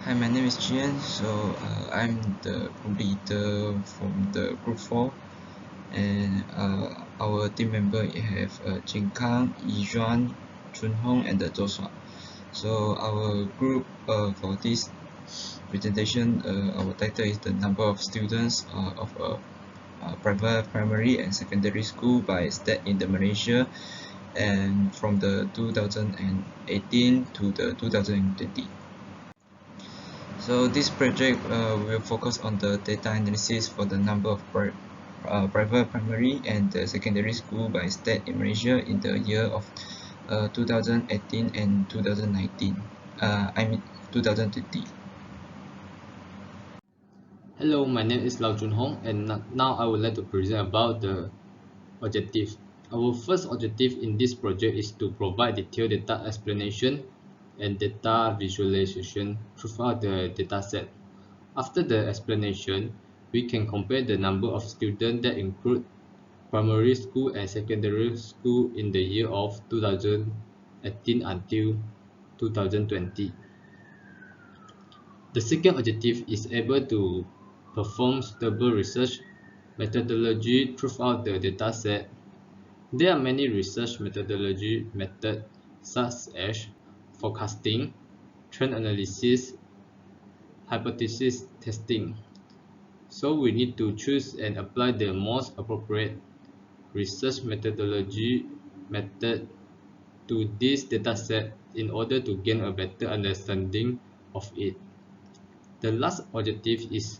Hi, my name is Jian. I'm the group leader from the group 4, and our team member have Jin Kang, Yijuan, Chun Hong, and Joshua. So our group for this presentation, our title is the number of students of a private primary and secondary school by state in the Malaysia, and from the 2018 to the 2020. So this project will focus on the data analysis for the number of private primary and secondary school by state in Malaysia in the year of 2018 and 2019. I mean 2020. Hello, my name is Lao Jun Hong, and now I would like to present about the objective. Our first objective in this project is to provide detailed data explanation and data visualization throughout the dataset. After the explanation, we can compare the number of students that include primary school and secondary school in the year of 2018 until 2020. The second objective is able to perform stable research methodology throughout the dataset. There are many research methodology methods such as forecasting, trend analysis, hypothesis testing. So we need to choose and apply the most appropriate research methodology method to this dataset in order to gain a better understanding of it. The last objective is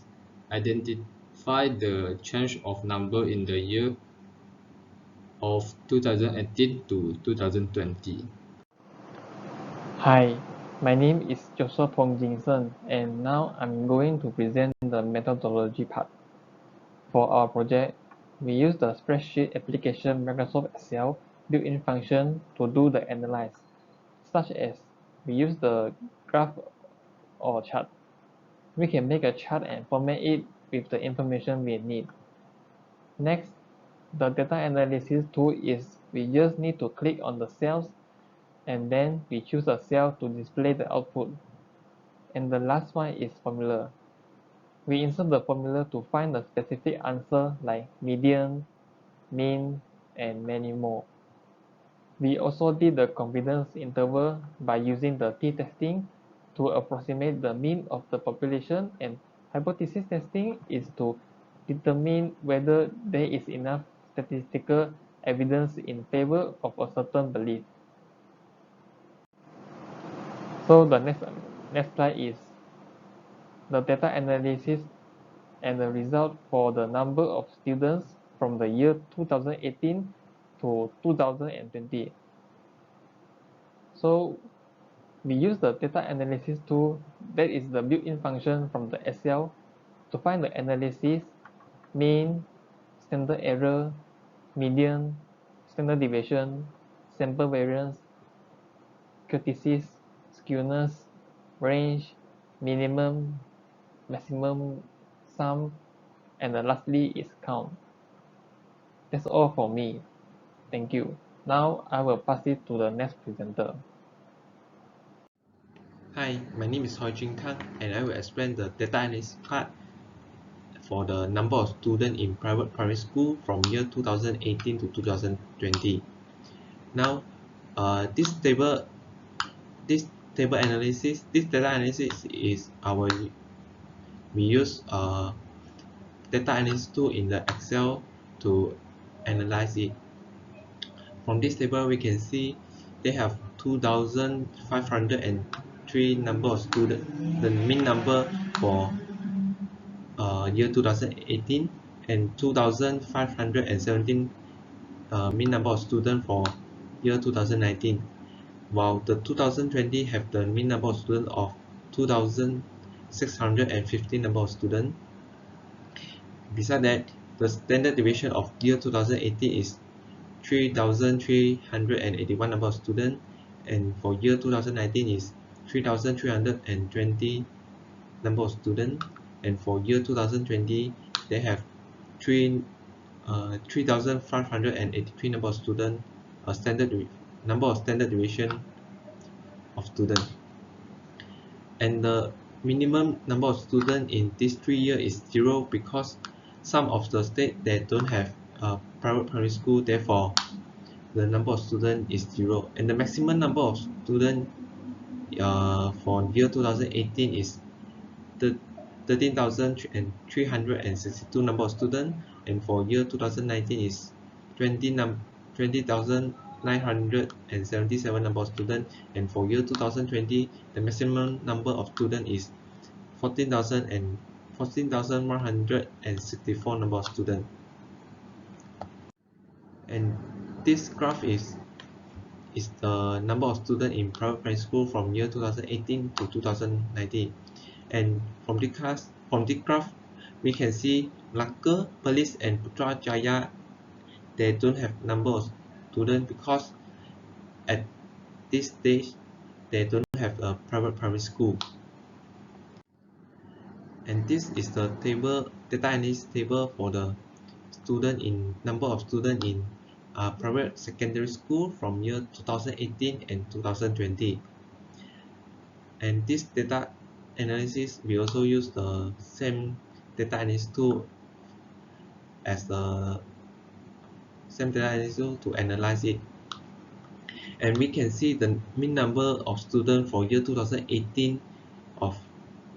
identify the change of number in the year of 2018 to 2020. Hi, my name is Joseph Pong Jinsen, and now I'm going to present the methodology part. For our project, we use the spreadsheet application Microsoft Excel built-in function to do the analyze, such as we use the graph or chart. We can make a chart and format it with the information we need. Next, the data analysis tool is we just need to click on the cells and then we choose a cell to display the output. And the last one is formula. We insert the formula to find the specific answer like median, mean, and many more. We also did the confidence interval by using the t-testing to approximate the mean of the population, and hypothesis testing is to determine whether there is enough statistical evidence in favor of a certain belief. So the next slide is the data analysis and the result for the number of students from the year 2018 to 2020. So we use the data analysis tool, that is the built-in function from the Excel, to find the analysis, mean, standard error, median, standard deviation, sample variance, kurtosis, skewness, range, minimum, maximum, sum, and lastly is count. That's all for me. Thank you. Now I will pass it to the next presenter. Hi, my name is Hoi Jin Kang, and I will explain the data analysis part for the number of students in private primary school from year 2018 to 2020. Now, this data analysis is we use data analysis tool in the Excel to analyze it. From this table, we can see they have 2,503 number of students. The mean number for year 2018 and 2,517 mean number of students for year 2019, while the 2020 have the mean number of students of 2,650 number of students. Besides that, the standard deviation of year 2018 is 3,381 number of students, and for year 2019 is 3,320 number of students, and for year 2020 they have 3,583 number of students, a number of standard deviation of students. And the minimum number of students in these 3 years is 0 because some of the state that don't have private primary school, therefore the number of students is 0, and the maximum number of students for year 2018 is 13,362 number of students, and for year 2019 is 20,977 number of students, and for year 2020 the maximum number of students is 14,164 number of students. And this graph is the number of students in private primary school from year 2018 to 2019. And from the graph we can see Malacca, Perlis and Putrajaya, they don't have number of students because at this stage they don't have a private primary school. And this is the table, data analysis table for the number of students in private secondary school from year 2018 and 2020. And this data analysis, we also use the same data analysis tool as the same data analysis tool to analyze it. And we can see the mean number of students for year 2018 of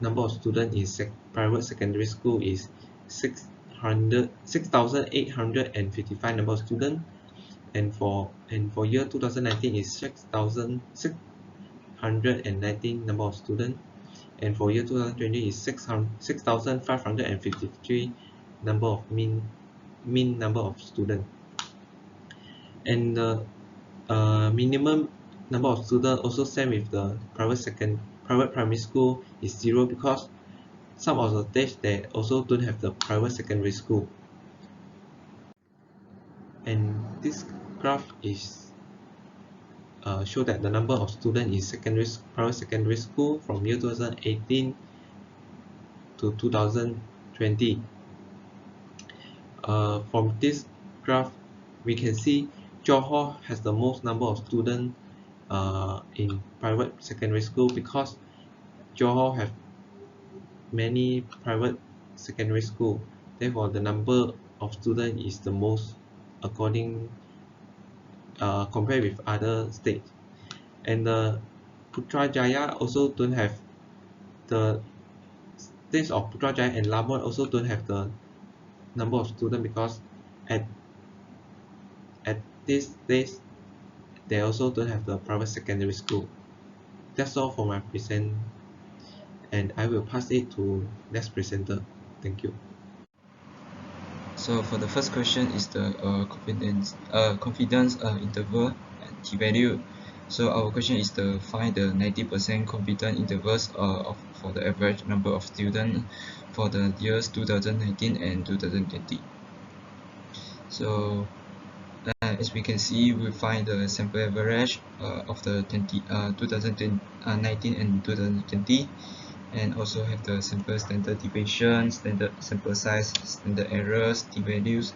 number of students in private secondary school is 6,855 number of students, and for year 2019 is 6,619 number of students, and for year 2020 is 6,553 number of mean number of students. And the minimum number of students also same with the private primary school is 0 because some of the states they also don't have the private secondary school. And this graph is show that the number of students in private secondary school from year 2018 to 2020. From this graph we can see Johor has the most number of students in private secondary school because Johor have many private secondary school, therefore the number of students is the most according compared with other states. And the Putrajaya also don't have the states of Putrajaya and Labuan also don't have the number of students because at this stage they also don't have the private secondary school. That's all for my present, and I will pass it to next presenter. Thank you. So for the first question is the confidence interval and t value. So our question is to find the 90% confidence intervals for the average number of students for the years 2019 and 2020. So as we can see, we find the sample average of the 2019 and 2020, and also have the sample standard deviation, standard sample size, standard errors, t-values.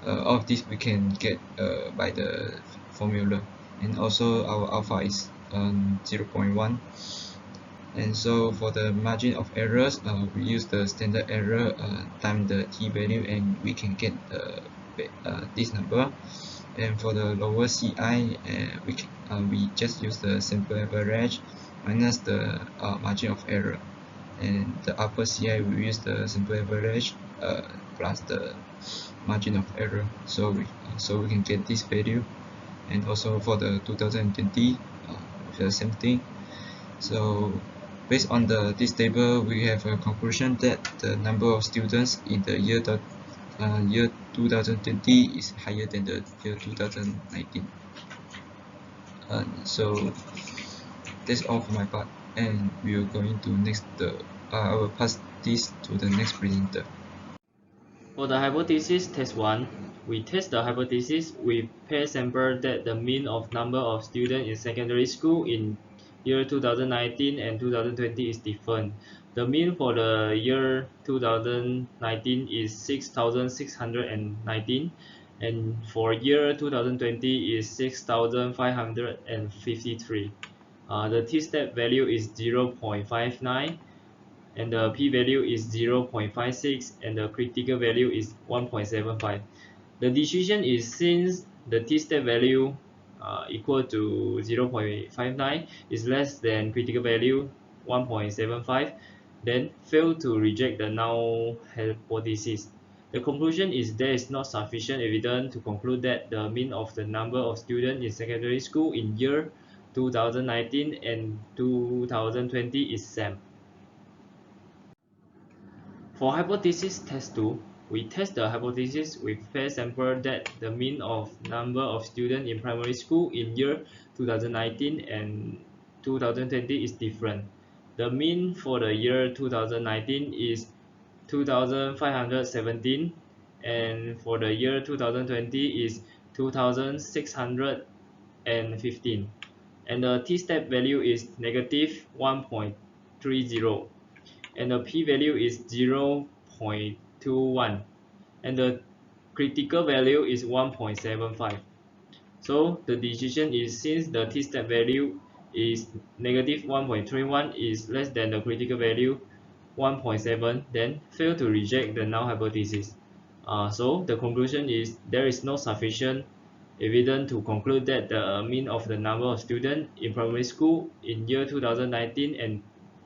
All of this we can get by the formula, and also our alpha is 0.1. And so for the margin of errors, we use the standard error times the t-value, and we can get this number. And for the lower CI, we just use the sample average minus the margin of error, and the upper CI we use the sample average plus the margin of error, so we can get this value. And also for the 2020, the same thing. So based on this table, we have a conclusion that the number of students in the year 2020 is higher than the year 2019. So that's all for my part, and we will go into next. I will pass this to the next presenter. For the hypothesis test 1, we test the hypothesis with pair sample that the mean of number of students in secondary school in year 2019 and 2020 is different. The mean for the year 2019 is 6,619, and for year 2020 is 6,553. The t-step value is 0.59, and the p-value is 0.56 and the critical value is 1.75. The decision is since the t-step value equal to 0.59 is less than critical value 1.75, then fail to reject the null hypothesis. The conclusion is there is not sufficient evidence to conclude that the mean of the number of students in secondary school in year 2019 and 2020 is same. For hypothesis test 2, we test the hypothesis with pair sample that the mean of number of students in primary school in year 2019 and 2020 is different. The mean for the year 2019 is 2517 and for the year 2020 is 2615 and the t-step value is negative 1.30 and the p-value is 0.21 and the critical value is 1.75. So the decision is since the t-step value is negative 1.31 is less than the critical value 1.7, then fail to reject the null hypothesis. So the conclusion is there is no sufficient evidence to conclude that the mean of the number of students in primary school in year 2019 and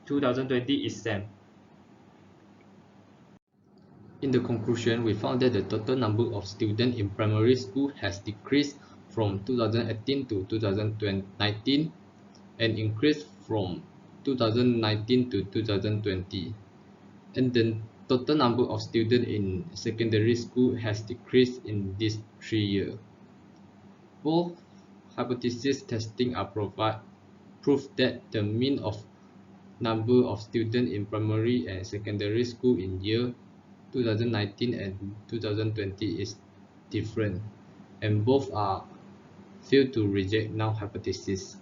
2020 is same. In the conclusion, we found that the total number of students in primary school has decreased from 2018 to 2019 and increased from 2019 to 2020. And the total number of students in secondary school has decreased in these 3 years. Both hypothesis testing are proof that the mean of number of students in primary and secondary school in year 2019 and 2020 is different, and both are failed to reject null hypothesis.